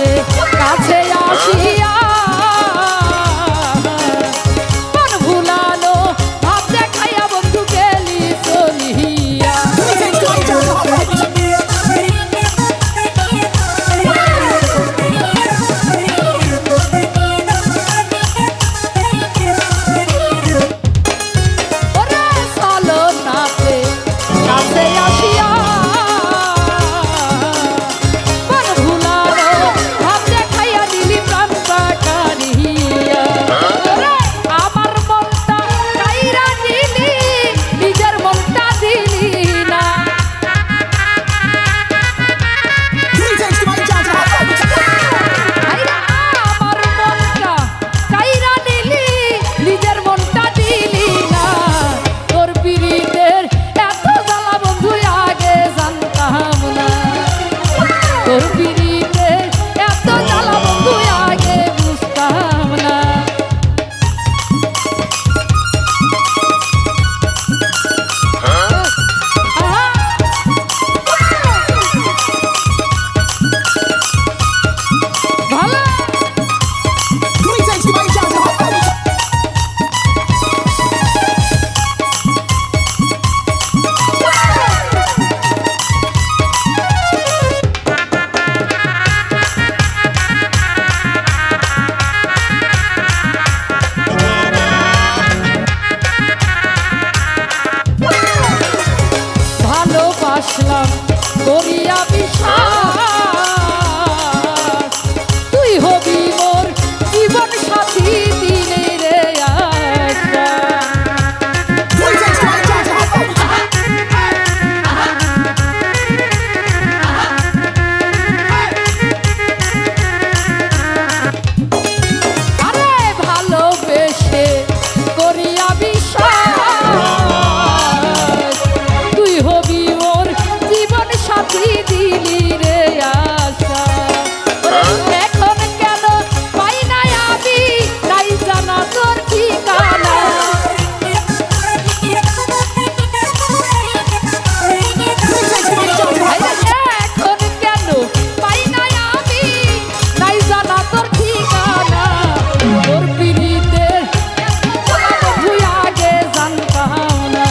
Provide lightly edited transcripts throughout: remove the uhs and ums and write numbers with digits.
নাতে কাছে আসিয়া মন ভুলানো ভাব দেখাইয়া বন্ধু গেলি চলিয়া। ভালোবাসলাম করিয়া বিশ্বাস তুই হবি মোর জীবন সাথী দিনের আশা। আরে ভালোবেসে করিয়া বিশ্বাস তুই হবি মোর জীবন সাথী দিলি রে আশা। এখন কেন পাই নাই আমি তাই জানা তোর ঠিকানা। এখন কেন পাই নাই আমি তাই জানা তোর ঠিকানা। তোর পিড়িতের বন্ধু আগে জানতাম না।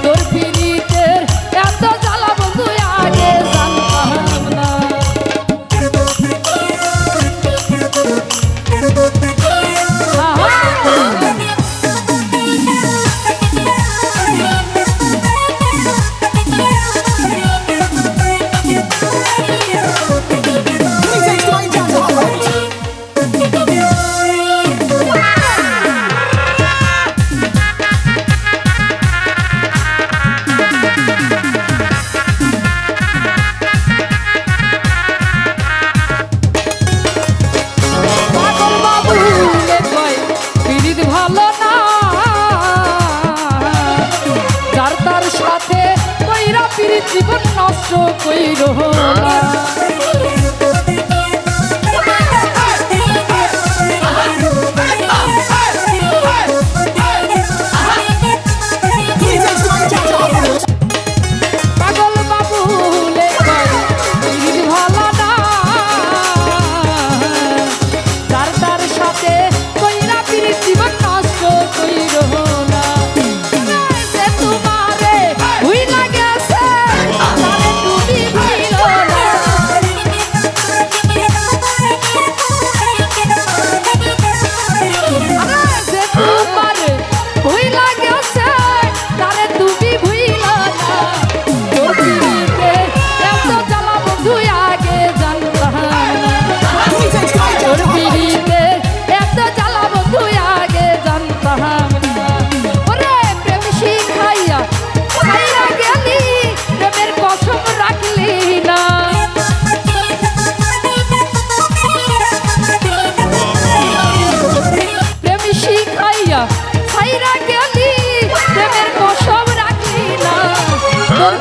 তোর পিড়িতের এত জ্বালা বন্ধু আগে জানতাম না। পাগল বাবু লে কয় পিরিত ভালো না যার তার সাথে কইরা পিরিত জীবন নষ্ট কইরো না। পাগল বাবু লে কয় পিরিত ভালো না যার তার সাথে কইরা পিরিত জীবন নষ্ট কইরো না। যে তোমারে ভুইলা গেছে তারে তুমি ভুইলো না। যে তোমারে ভুইলা গেছে তারে তুমি ভুইলো না। তোর পিড়িতে এত জ্বালা বন্ধু আগে জানতাম না। তোর পিড়িতে এত জ্বালা বন্ধু আগে জানতাম না। ওরে প্রেম শিখাইয়া ছাইরা গেলি প্রেমের কসম রাখলি না। প্রেম শিখাইয়া ছাইরা গেলি প্রেমের কসম রাখলি না। তোর